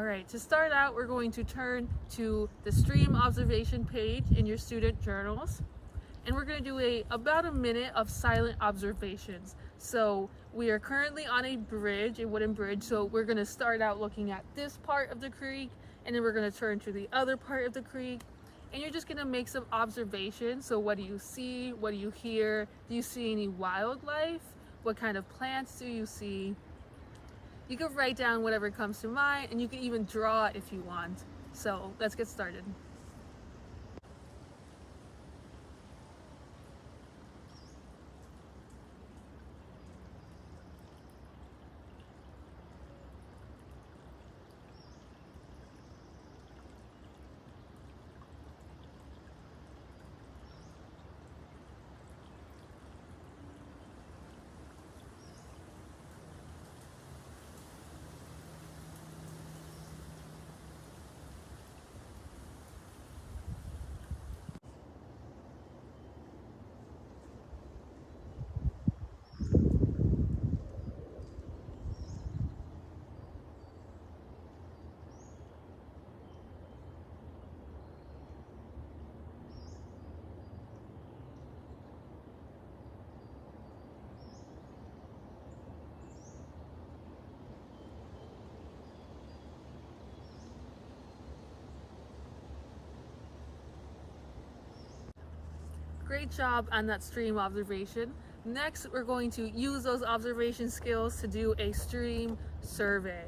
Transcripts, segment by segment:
All right, to start out, we're going to turn to the stream observation page in your student journals. And we're going to do about a minute of silent observations. So we are currently on a wooden bridge. So we're going to start out looking at this part of the creek, and then we're going to turn to the other part of the creek. And you're just going to make some observations. So what do you see? What do you hear? Do you see any wildlife? What kind of plants do you see? You can write down whatever comes to mind, and you can even draw if you want. So let's get started. Great job on that stream observation. Next, we're going to use those observation skills to do a stream survey.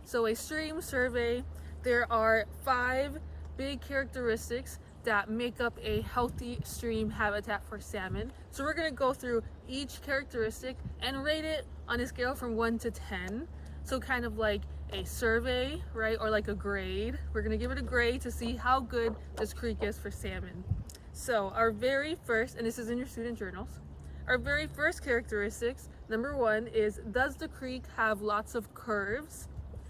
So a stream survey, there are 5 big characteristics that make up a healthy stream habitat for salmon. So we're going to go through each characteristic and rate it on a scale from 1 to 10. So kind of like a survey, right? Or like a grade. We're going to give it a grade to see how good this creek is for salmon. So our very first, and this is in your student journals, our very first characteristics, number 1 is, does the creek have lots of curves?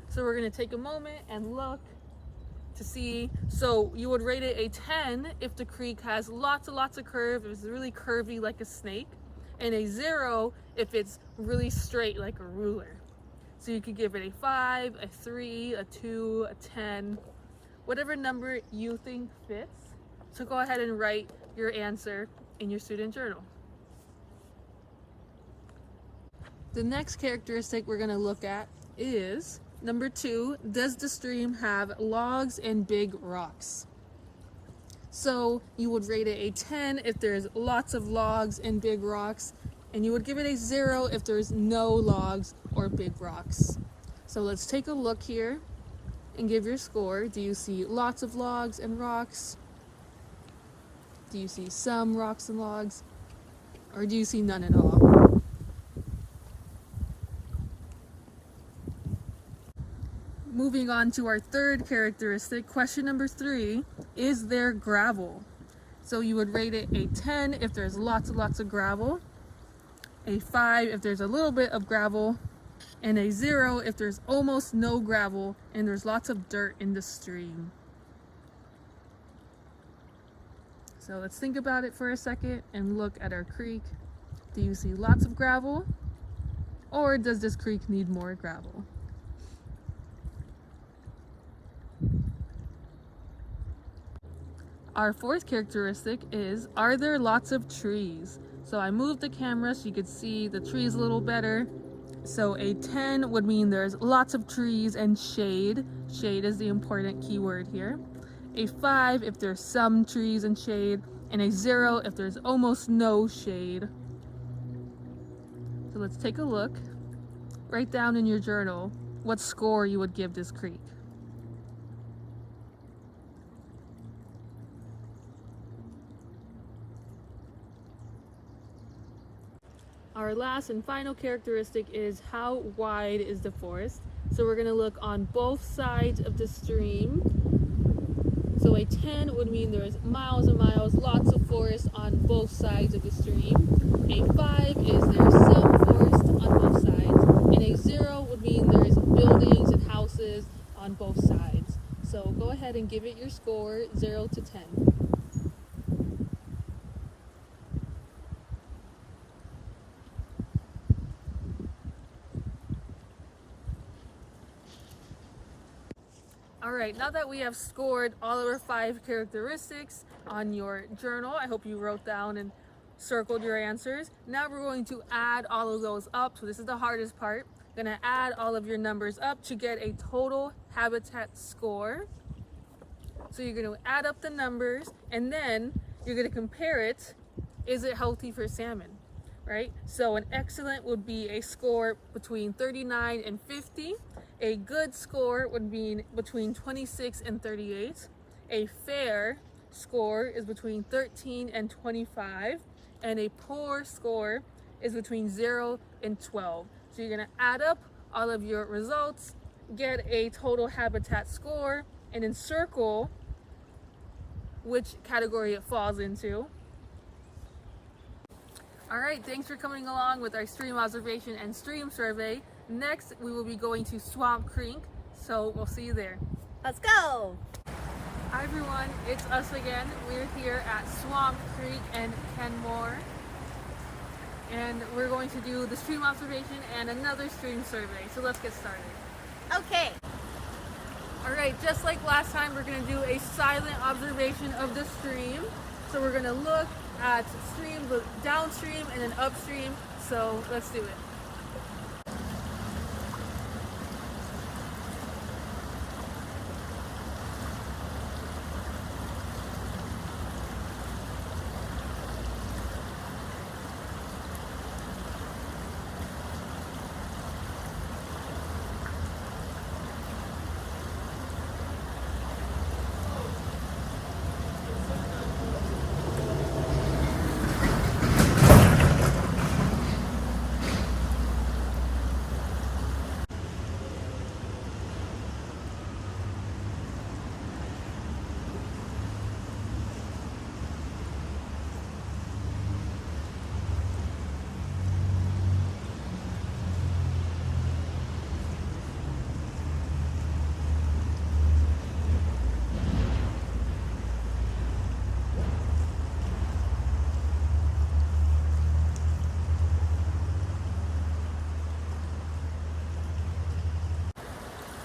So we're going to take a moment and look to see. So you would rate it a 10 if the creek has lots of curve, if it's really curvy like a snake, and a 0 if it's really straight like a ruler. So you could give it a 5, a 3, a 2, a 10, whatever number you think fits. So go ahead and write your answer in your student journal. The next characteristic we're going to look at is number 2, does the stream have logs and big rocks? So you would rate it a 10 if there's lots of logs and big rocks, and you would give it a 0 if there's no logs or big rocks. So let's take a look here and give your score. Do you see lots of logs and rocks? Do you see some rocks and logs? Or do you see none at all? Moving on to our third characteristic, question number 3, is there gravel? So you would rate it a 10 if there's lots of gravel, a 5 if there's a little bit of gravel, and a 0 if there's almost no gravel and there's lots of dirt in the stream. So let's think about it for a second and look at our creek. Do you see lots of gravel, or does this creek need more gravel? Our fourth characteristic is, are there lots of trees? So I moved the camera so you could see the trees a little better. So a 10 would mean there's lots of trees and shade. Shade is the important keyword here. A 5 if there's some trees and shade, and a 0 if there's almost no shade. So let's take a look. Write down in your journal what score you would give this creek. Our last and final characteristic is, how wide is the forest? So we're going to look on both sides of the stream. So a 10 would mean there's miles and miles, lots of forest on both sides of the stream. A 5 is there's some forest on both sides. And a 0 would mean there's buildings and houses on both sides. So go ahead and give it your score, 0 to 10. right, now that we have scored all of our 5 characteristics on your journal, I hope you wrote down and circled your answers. Now we're going to add all of those up. So this is the hardest part. Going to add all of your numbers up to get a total habitat score. So you're going to add up the numbers and then you're going to compare it. Is it healthy for salmon? Right? So an excellent would be a score between 39 and 50. A good score would be between 26 and 38. A fair score is between 13 and 25. And a poor score is between 0 and 12. So you're going to add up all of your results, get a total habitat score, and then circle which category it falls into. All right, thanks for coming along with our stream observation and stream survey. Next, we will be going to Swamp Creek, so we'll see you there. Let's go! Hi everyone, it's us again. We're here at Swamp Creek and Kenmore, and we're going to do the stream observation and another stream survey. So let's get started. Okay. All right, just like last time, we're going to do a silent observation of the stream. So we're going to look at stream, downstream, and then upstream. So let's do it.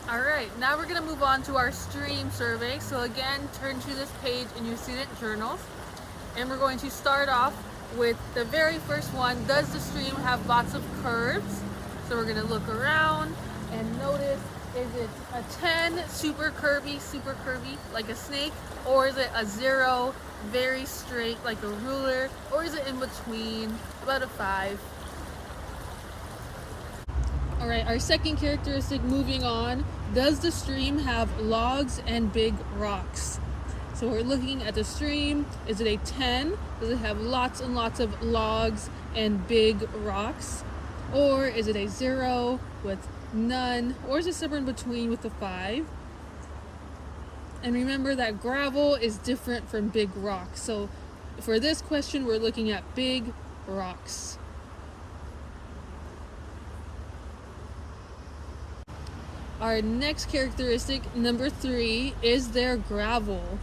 All right, now we're going to move on to our stream survey. So again, turn to this page in your student journals. And we're going to start off with the very first one. Does the stream have lots of curves? So we're going to look around and notice, is it a 10, super curvy, like a snake? Or is it a 0, very straight, like a ruler? Or is it in between, about a 5? All right, our second characteristic, moving on. Does the stream have logs and big rocks? So we're looking at the stream. Is it a 10? Does it have lots and lots of logs and big rocks? Or is it a 0 with none? Or is it somewhere in between with a 5? And remember that gravel is different from big rocks. So for this question, we're looking at big rocks. Our next characteristic, number 3, is there gravel?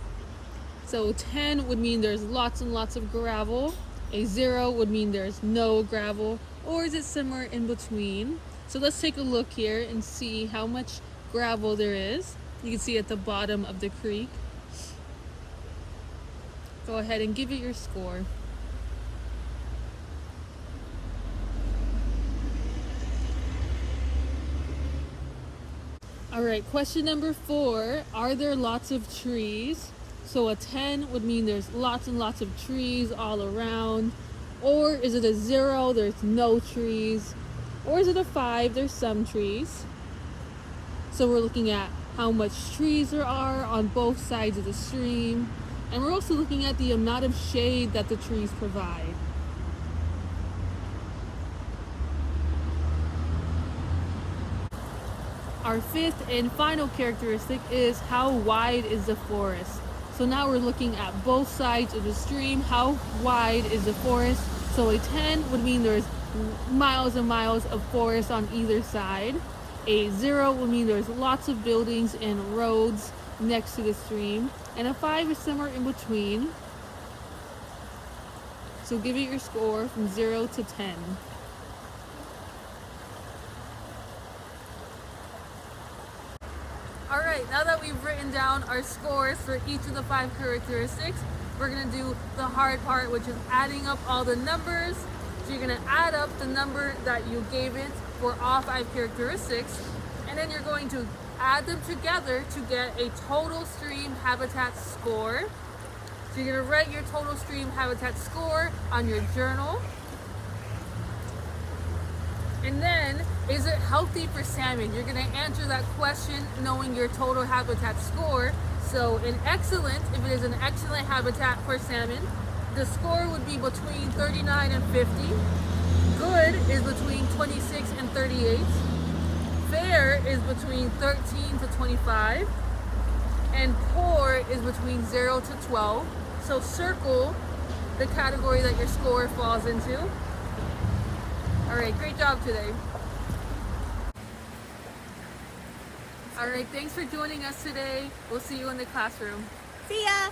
So 10 would mean there's lots and lots of gravel. A 0 would mean there's no gravel. Or is it somewhere in between? So let's take a look here and see how much gravel there is. You can see at the bottom of the creek. Go ahead and give it your score. All right, question number 4, are there lots of trees? So a 10 would mean there's lots and lots of trees all around. Or is it a 0, there's no trees? Or is it a 5, there's some trees? So we're looking at how much trees there are on both sides of the stream. And we're also looking at the amount of shade that the trees provide. Our fifth and final characteristic is how wide is the forest? So now we're looking at both sides of the stream. How wide is the forest? So a 10 would mean there's miles and miles of forest on either side. A 0 would mean there's lots of buildings and roads next to the stream. And a 5 is somewhere in between. So give it your score from 0 to 10. All right, now that we've written down our scores for each of the 5 characteristics, we're gonna do the hard part, which is adding up all the numbers. So you're gonna add up the number that you gave it for all 5 characteristics, and then you're going to add them together to get a total stream habitat score. So you're gonna write your total stream habitat score on your journal. And then, is it healthy for salmon? You're gonna answer that question knowing your total habitat score. So in excellent, if it is an excellent habitat for salmon, the score would be between 39 and 50. Good is between 26 and 38. Fair is between 13 to 25. And poor is between 0 to 12. So circle the category that your score falls into. All right, great job today. All right, thanks for joining us today. We'll see you in the classroom. See ya.